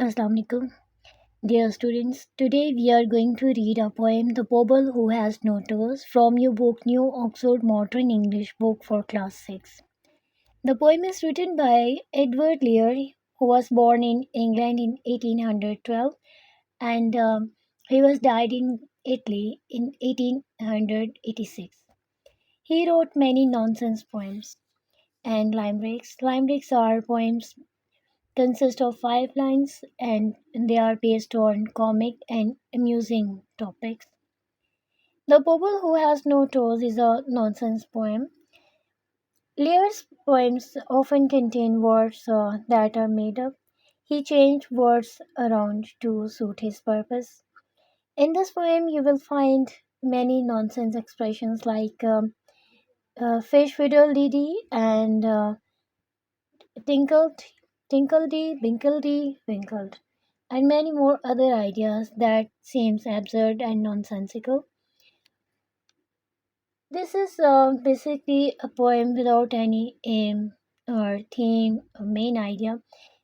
Assalamu alaikum. Dear students, today we are going to read a poem, The Pobble Who Has No Toes, from your book New Oxford Modern English Book for Class 6. The poem is written by Edward Lear, who was born in England in 1812 and he was died in Italy in 1886. He wrote many nonsense poems and limericks. Limericks are poems consist of 5 lines and they are based on comic and amusing topics. The Bubble Who Has No Toes is a nonsense poem. Lear's poems often contain words that are made up. He changed words around to suit his purpose. In this poem, you will find many nonsense expressions like fish fiddle dee dee and tinkled, tinkledy, binkledy, winkled, and many more other ideas that seems absurd and nonsensical. This is basically a poem without any aim or theme or main idea,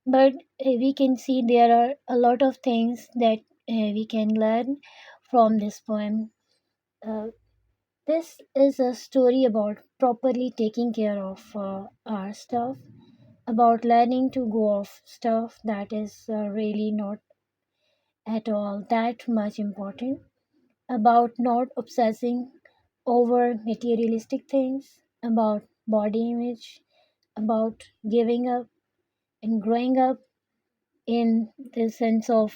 but we can see there are a lot of things that we can learn from this poem. Uh, this is a story about properly taking care of our stuff, about learning to go off stuff that is really not at all that much important, about not obsessing over materialistic things, about body image, about giving up and growing up in the sense of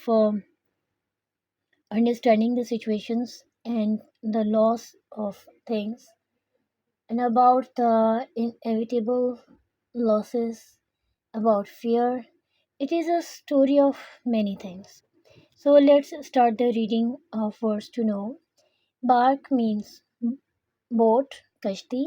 understanding the situations and the loss of things, and about the inevitable losses, about fear. It is a story of many things. So let's start the reading of words to know. Bark means boat, kashti.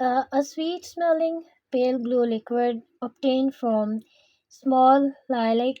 a sweet smelling pale blue liquid obtained from small lilac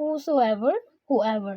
whosoever, whoever,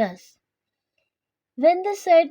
10। When they said,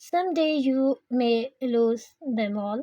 someday you may lose them all,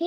He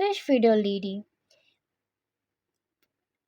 fish fiddle dee,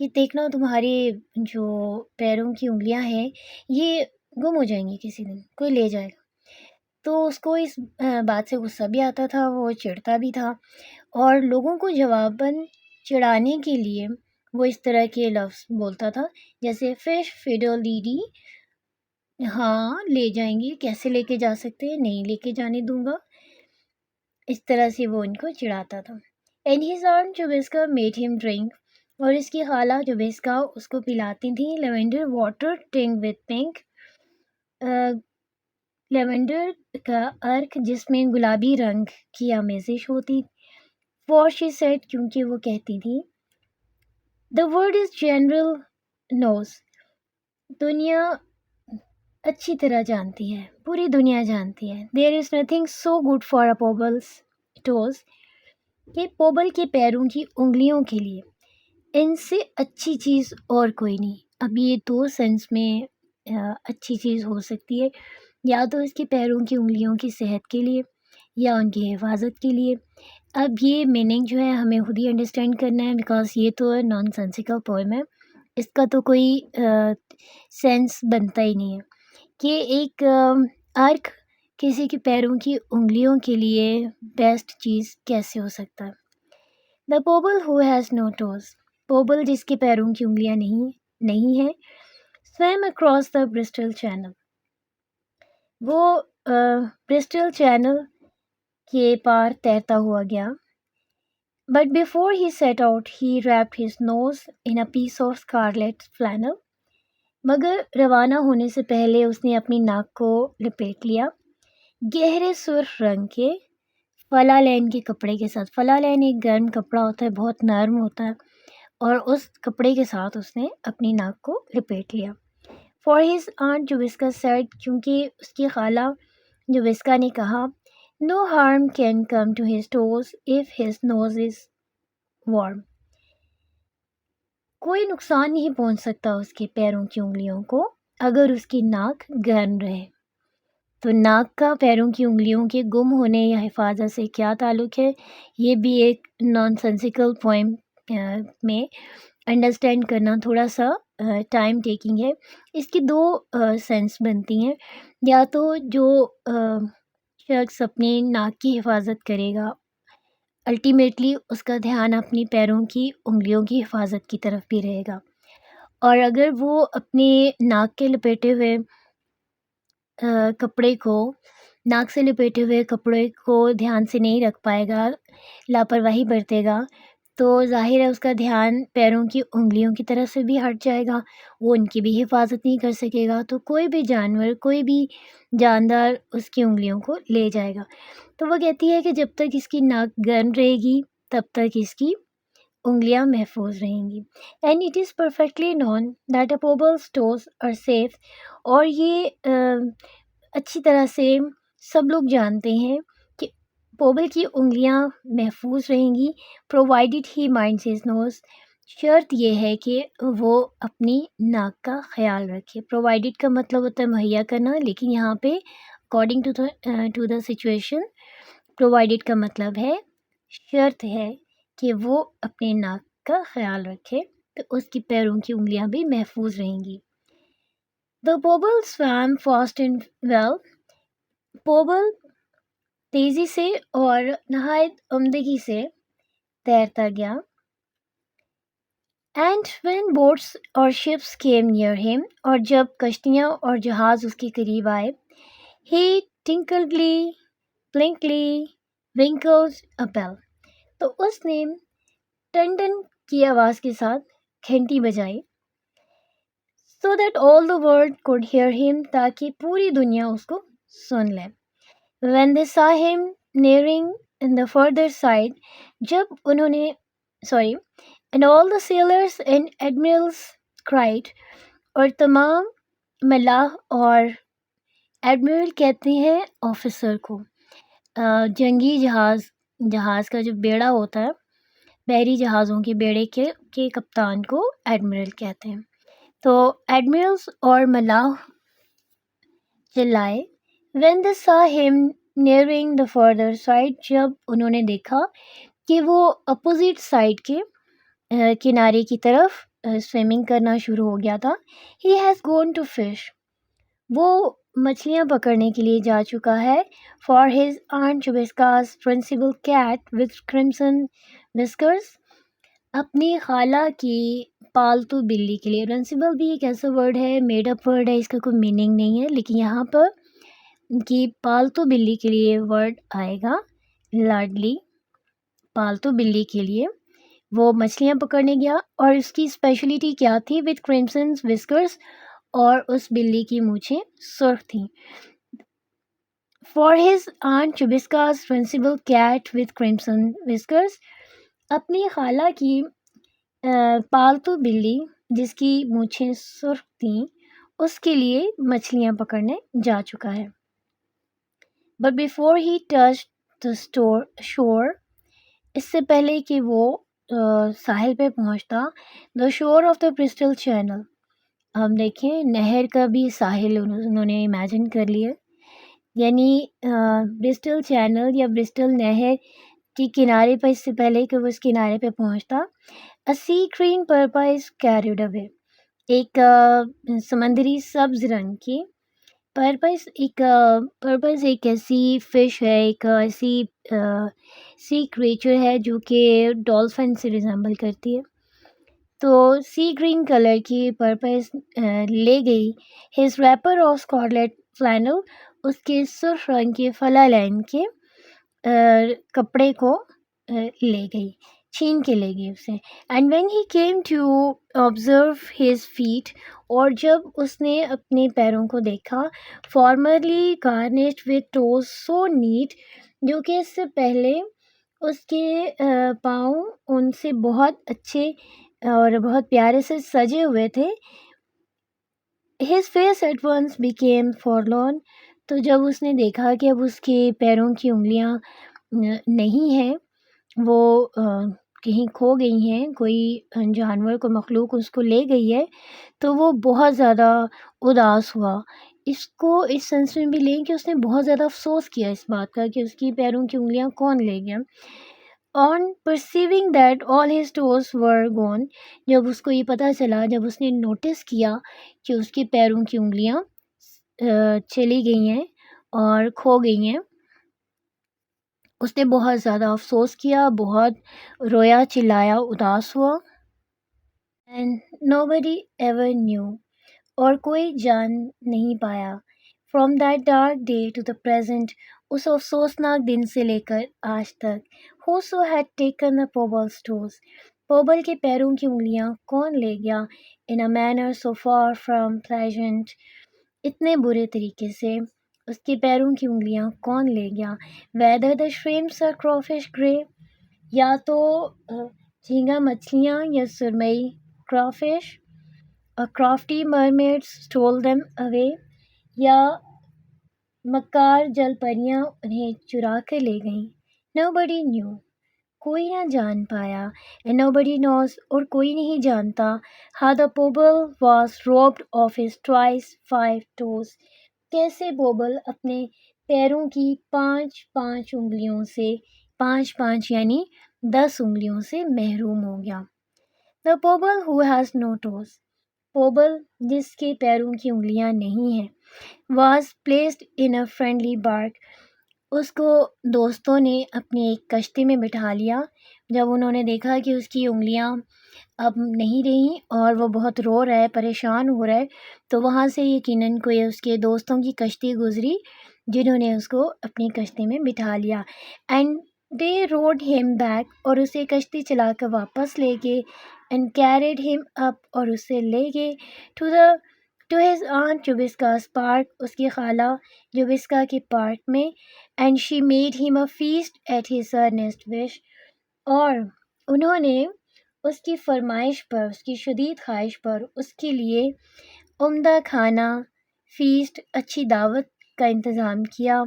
کہ دیکھنا تمہارے جو پیروں کی انگلیاں ہیں یہ گم ہو جائیں گی، کسی دن کوئی لے جائے گا۔ تو اس کو اس بات سے غصہ بھی آتا تھا، وہ چڑھتا بھی تھا، اور لوگوں کو جواباً چڑھانے کے لیے وہ اس طرح کے لفظ بولتا تھا، جیسے فش فیڈر لیڈی، ہاں لے جائیں گے، کیسے لے کے جا سکتے ہیں، نہیں لے کے جانے دوں گا۔ اس طرح سے وہ ان کو چڑھاتا تھا۔ اینڈ ہز آنٹ جوبسکا میڈ ہم ڈرنک، اور اس کی خالہ جوبسکا اس کو پلاتی تھی lavender water tongue with pink, lavender کا عرق جس میں گلابی رنگ کی آمیزش ہوتی۔ فور شی سیڈ، کیونکہ وہ کہتی تھی دا ورڈ از جنرل نوز، دنیا اچھی طرح جانتی ہے، پوری دنیا جانتی ہے، there is nothing so good for a Pobble's toes, کہ پوبل کے پیروں کی انگلیوں کے لیے ان سے اچھی چیز اور کوئی نہیں۔ اب یہ دو سینس میں اچھی چیز ہو سکتی ہے، یا تو اس کے پیروں کی انگلیوں کی صحت کے لیے یا ان کی حفاظت کے لیے۔ اب یہ میننگ جو ہے ہمیں خود ہی انڈرسٹینڈ کرنا ہے، بیکاز یہ تو نان سینسیکل پوئم ہے، اس کا تو کوئی سینس بنتا ہی نہیں ہے کہ ایک عرق کسی کے پیروں کی انگلیوں کے لیے بیسٹ چیز کیسے ہو سکتا ہے۔ دا pobble who has no toes, پوبل جس کے پیروں کی انگلیاں نہیں ہیں، swim across the Bristol Channel, وہ برسٹل چینل کے پار تیرتا ہوا گیا۔ But before he set out he wrapped his nose in a piece of scarlet flannel, مگر روانہ ہونے سے پہلے اس نے اپنی ناک کو لپیٹ لیا گہرے سرخ رنگ کے فلا لین کے کپڑے کے ساتھ۔ فلا لین ایک گرم کپڑا ہوتا ہے، بہت نرم ہوتا ہے، اور اس کپڑے کے ساتھ اس نے اپنی ناک کو لپیٹ لیا۔ For his aunt Jobiska said, کیونکہ اس کی خالہ جوبسکا نے کہا no harm can come to his toes if his nose is warm, کوئی نقصان نہیں پہنچ سکتا اس کے پیروں کی انگلیوں کو اگر اس کی ناک گرم رہے۔ تو ناک کا پیروں کی انگلیوں کے گم ہونے یا حفاظت سے کیا تعلق ہے، یہ بھی ایک نان سینسیکل پوئم میں انڈرسٹینڈ کرنا تھوڑا سا ٹائم ٹیکنگ ہے۔ اس کی دو سینس بنتی ہیں، یا تو جو شخص اپنی ناک کی حفاظت کرے گا الٹیمیٹلی اس کا دھیان اپنی پیروں کی انگلیوں کی حفاظت کی طرف بھی رہے گا، اور اگر وہ اپنے ناک کے لپیٹے ہوئے کپڑے کو ناک سے لپیٹے ہوئے کپڑے کو دھیان سے نہیں رکھ پائے گا، لاپرواہی برتے گا، تو ظاہر ہے اس کا دھیان پیروں کی انگلیوں کی طرف سے بھی ہٹ جائے گا، وہ ان کی بھی حفاظت نہیں کر سکے گا، تو کوئی بھی جانور، کوئی بھی جاندار اس کی انگلیوں کو لے جائے گا۔ تو وہ کہتی ہے کہ جب تک اس کی ناک گرم رہے گی تب تک اس کی انگلیاں محفوظ رہیں گی۔ And it is perfectly known that a Pobble's toes are safe, اور یہ اچھی طرح سے سب لوگ جانتے ہیں کہ پوبل کی انگلیاں محفوظ رہیں گی پرووائڈڈ ہی مائنڈز ہز نوز، شرط یہ ہے کہ وہ اپنی ناک کا خیال رکھے۔ پرووائڈڈ کا مطلب ہوتا ہے مہیا کرنا، لیکن یہاں پہ according to the situation provided کا مطلب ہے شرط ہے کہ وہ اپنے ناک کا خیال رکھے، تو اس کی پیروں کی انگلیاں بھی محفوظ رہیں گی۔ The Pobble swam fast and well، پوبل تیزی سے اور نہایت عمدگی سے تیرتا گیا۔ اینڈ when boats اور ships came near him، اور جب کشتیاں اور جہاز اس کے قریب آئے، he tinkledy blinkly winkled a bell، تو اس نے ٹن ٹن کی آواز کے ساتھ گھنٹی بجائی، so that all the world could hear him، تاکہ پوری دنیا اس کو سن لے۔ when they saw him nearing in the further side، جب انہوں نے and all the sailors and admirals cried، اور تمام ملاح اور ایڈمرل کہتے ہیں آفیسر کو، جنگی جہاز کا جو بیڑا ہوتا ہے، بحری جہازوں کے بیڑے کے کپتان کو ایڈمرل کہتے ہیں، تو ایڈمرلز اور ملاح چلائے when they saw him nearing the further side، جب انہوں نے دیکھا کہ وہ اپوزٹ سائڈ کے کنارے کی طرف سوئمنگ کرنا شروع ہو گیا تھا. He has gone to fish. وہ مچھلیاں پکڑنے کے لیے جا چکا ہے. For his aunt Jobiska's principal cat with crimson whiskers. اپنی خالہ کی پالتو بلی کے لیے. پرنسپل بھی ایک ایسا ورڈ ہے، میڈ اپ ورڈ ہے، اس کا کوئی میننگ نہیں ہے، لیکن یہاں پر ان کی پالتو بلی کے لیے ورڈ آئے گا، لاڈلی پالتو بلی کے لیے. وہ مچھلیاں پکڑنے گیا اور اس کی اسپیشلٹی کیا تھی؟ وتھ کرمسن وسکرز، اور اس بلی کی مونچھیں سرخ تھیں. For his aunt Jobiska's principal cat with crimson whiskers. اپنی خالہ کی پالتو بلی جس کی مونچھیں سرخ تھیں، اس کے لیے مچھلیاں پکڑنے جا چکا ہے. But before he touch the شور، اس سے پہلے کہ وہ ساحل پہ پہنچتا، دا شور آف دا برسٹل چینل. ہم دیکھیں نہر کا بھی ساحل انہوں نے امیجن کر لیا، یعنی برسٹل چینل یا برسٹل نہر کے کنارے پر، اس سے پہلے کہ وہ اس کنارے پہ پہنچتا، a sea green porpoise carried away. ایک سمندری سبز رنگ کی پرپز ایک ایسی فش ہے، ایک ایسی سی کریچر ہے جو کہ ڈولفن سے ریزمبل کرتی ہے. تو سی گرین کلر کی پرپز لے گئی ہز ریپر آف اسکارلیٹ فلینل، اس کے سرخ رنگ کے فلا لائن کے کپڑے کو لے گئی، چھین کے لے گئی اسے. And when he came to observe his feet, اور جب اس نے اپنے پیروں کو دیکھا، formerly garnished with toes so neat, جو کہ اس سے پہلے اس کے پاؤں ان سے بہت اچھے اور بہت پیارے سے سجے ہوئے تھے. His face at once became forlorn. تو جب اس نے دیکھا کہ اب اس کے پیروں کی انگلیاں نہیں ہیں، وہ کہیں کھو گئی ہیں، کوئی جانور کو مخلوق اس کو لے گئی ہے، تو وہ بہت زیادہ اداس ہوا. اس کو اس سینس میں بھی لیں کہ اس نے بہت زیادہ افسوس کیا اس بات کا کہ اس کی پیروں کی انگلیاں کون لے گیا. On perceiving that all his toes were gone. جب اس کو یہ پتہ چلا، جب اس نے نوٹس کیا کہ اس کے پیروں کی انگلیاں چلی گئی ہیں اور کھو گئی ہیں، اس نے بہت زیادہ افسوس کیا، بہت رویا، چلایا، اداس ہوا. And nobody ever knew. اور کوئی جان نہیں پایا. From that dark day to the present. اس افسوسناک دن سے لے کر آج تک. whoso had taken the Pobbal's toes. پوبل کے پیروں کی انگلیاں کون لے گیا؟ in a manner so far from pleasant. اتنے برے طریقے سے اس کے پیروں کی انگلیاں کون لے گیا؟ whether the shrimps or crawfish grey. یا تو جھینگا مچھلیاں یا سرمئی crawfish. A crafty mermaids stole them away. یا مکار جل پریاں انہیں چرا کر لے گئیں. Nobody knew. کوئی نہ جان پایا. And nobody knows. اور کوئی نہیں جانتا. How the Pobble was robbed of his twice 5 toes. کیسے پوبل اپنے پیروں کی 5 انگلیوں سے، 5 یعنی 10 انگلیوں سے محروم ہو گیا. The Pobble who has no toes. پوبل جس کے پیروں کی انگلیاں نہیں ہیں. was placed in a friendly bark. اس کو دوستوں نے اپنی ایک کشتی میں بٹھا لیا. جب انہوں نے دیکھا کہ اس کی انگلیاں اب نہیں رہیں اور وہ بہت رو رہا ہے، پریشان ہو رہا ہے، تو وہاں سے یقیناً کوئی اس کے دوستوں کی کشتی گزری جنہوں نے اس کو اپنی کشتی میں بٹھا لیا. اینڈ دے روڈ ہم بیک. اور اسے کشتی چلا کر واپس لے گئے. اینڈ کیریڈ ہم اپ. اور اسے لے گئے ٹو ہز آنٹ جوبسکا's پارک. اس کی خالہ جوبسکا کے پارک میں. اینڈ شی میڈ ہم a feast at his Ernest وش. اور انہوں نے اس کی فرمائش پر، اس کی شدید خواہش پر اس کے لیے عمدہ کھانا، فیسٹ، اچھی دعوت کا انتظام کیا.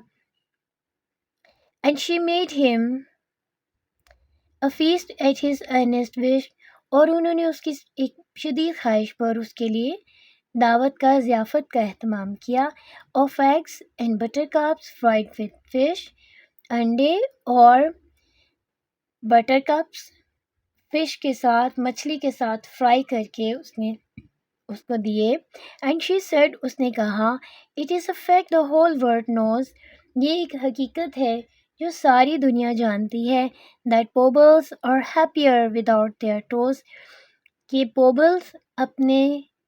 اینڈ شی میڈ ہم a feast at his Ernest وش. اور انہوں نے اس کی ایک شدید خواہش پر اس کے لیے دعوت کا، ضیافت کا اہتمام کیا. Of eggs and butter cups fried with fish. انڈے اور بٹر کپس فش کے ساتھ مچھلی کے ساتھ فرائی کر کے اس نے اس کو دیے. اینڈ شی سیڈ اس نے کہا it is a fact the whole world knows. یہ ایک حقیقت ہے جو ساری دنیا جانتی ہے. That pobbles are happier without their toes. کہ پوبلز اپنے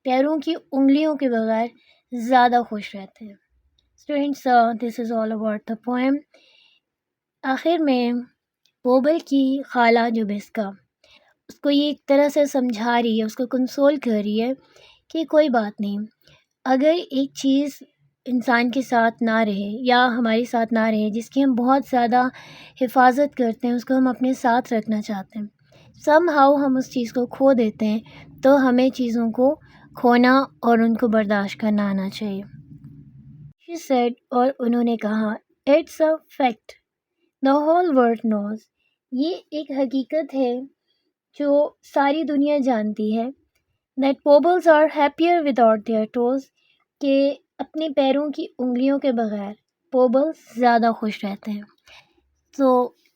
پیروں کی انگلیوں کے بغیر زیادہ خوش رہتے ہیں. Students this is all about the poem. آخر میں پوبل کی خالہ جو بیسکا اس کو یہ ایک طرح سے سمجھا رہی ہے، اس کو کنسول کر رہی ہے کہ کوئی بات نہیں، اگر ایک چیز انسان کے ساتھ نہ رہے یا ہمارے ساتھ نہ رہے جس کی ہم بہت زیادہ حفاظت کرتے ہیں، اس کو ہم اپنے ساتھ رکھنا چاہتے ہیں، سم ہاؤ ہم اس چیز کو کھو دیتے ہیں، تو ہمیں چیزوں کو کھونا اور ان کو برداشت کرنا آنا چاہیے. She said اور انہوں نے کہا it's a fact the whole world knows. یہ ایک حقیقت ہے جو ساری دنیا جانتی ہے. That pobbles are happier without their toes. کہ اپنے پیروں کی انگلیوں کے بغیر پوبلز زیادہ خوش رہتے ہیں. So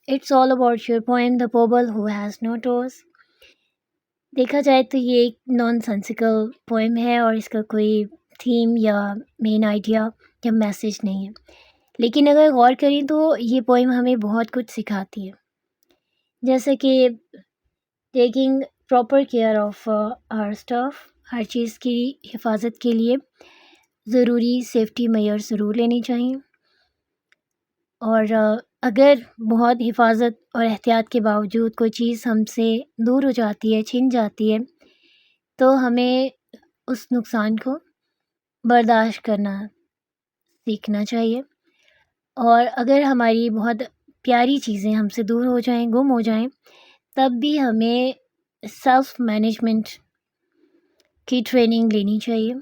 it's all about your poem the pobble who has no toes. دیکھا جائے تو یہ ایک نان سینسیکل پوئم ہے اور اس کا کوئی تھیم یا مین آئیڈیا یا میسیج نہیں ہے، لیکن اگر غور کریں تو یہ پوئم ہمیں بہت کچھ سکھاتی ہے، جیسے کہ taking proper care of our staff. ہر چیز کی حفاظت کے لیے ضروری سیفٹی میئر ضرور لینی چاہیے، اور اگر بہت حفاظت اور احتیاط کے باوجود کوئی چیز ہم سے دور ہو جاتی ہے، چھن جاتی ہے، تو ہمیں اس نقصان کو برداشت کرنا سیکھنا چاہیے. اور اگر ہماری بہت پیاری چیزیں ہم سے دور ہو جائیں، گم ہو جائیں، تب بھی ہمیں سیلف مینجمنٹ کی ٹریننگ لینی چاہیے.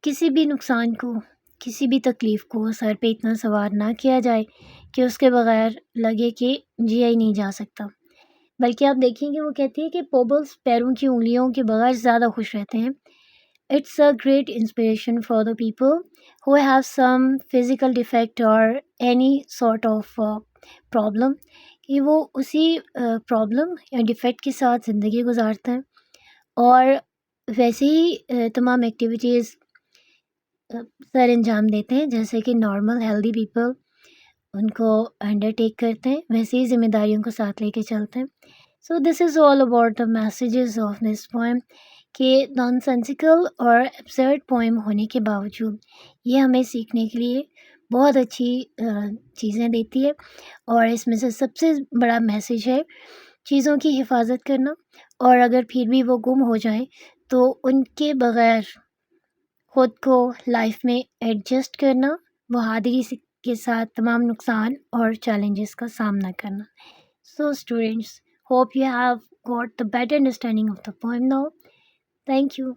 کسی بھی نقصان کو، کسی بھی تکلیف کو سر پہ اتنا سوار نہ کیا جائے کہ اس کے بغیر لگے کہ جیا ہی نہیں جا سکتا. بلکہ آپ دیکھیں گے وہ کہتی ہے کہ پوبلز پیروں کی انگلیوں کے بغیر زیادہ خوش رہتے ہیں. It's a great inspiration for the people who have some physical defect or any sort of problem, کہ وہ اسی پرابلم یا ڈیفیکٹ کے ساتھ زندگی گزارتے ہیں اور ویسے ہی تمام ایکٹیویٹیز سر انجام دیتے ہیں جیسے کہ نارمل ہیلدی پیپل ان کو انڈر ٹیک کرتے ہیں، ویسے ہی ذمہ داریوں کو ساتھ لے کے چلتے ہیں. So this is all about the messages of this poem. کہ نان سینسیکل اور ایبسرڈ پوئم ہونے کے باوجود یہ ہمیں سیکھنے کے لیے بہت اچھی چیزیں دیتی ہے، اور اس میں سے سب سے بڑا میسیج ہے چیزوں کی حفاظت کرنا، اور اگر پھر بھی وہ گم ہو جائیں تو ان کے بغیر خود کو لائف میں ایڈجسٹ کرنا، بہادری کے ساتھ تمام نقصان اور چیلنجز کا سامنا کرنا. So students, hope you have got the better understanding of the poem now. Thank you.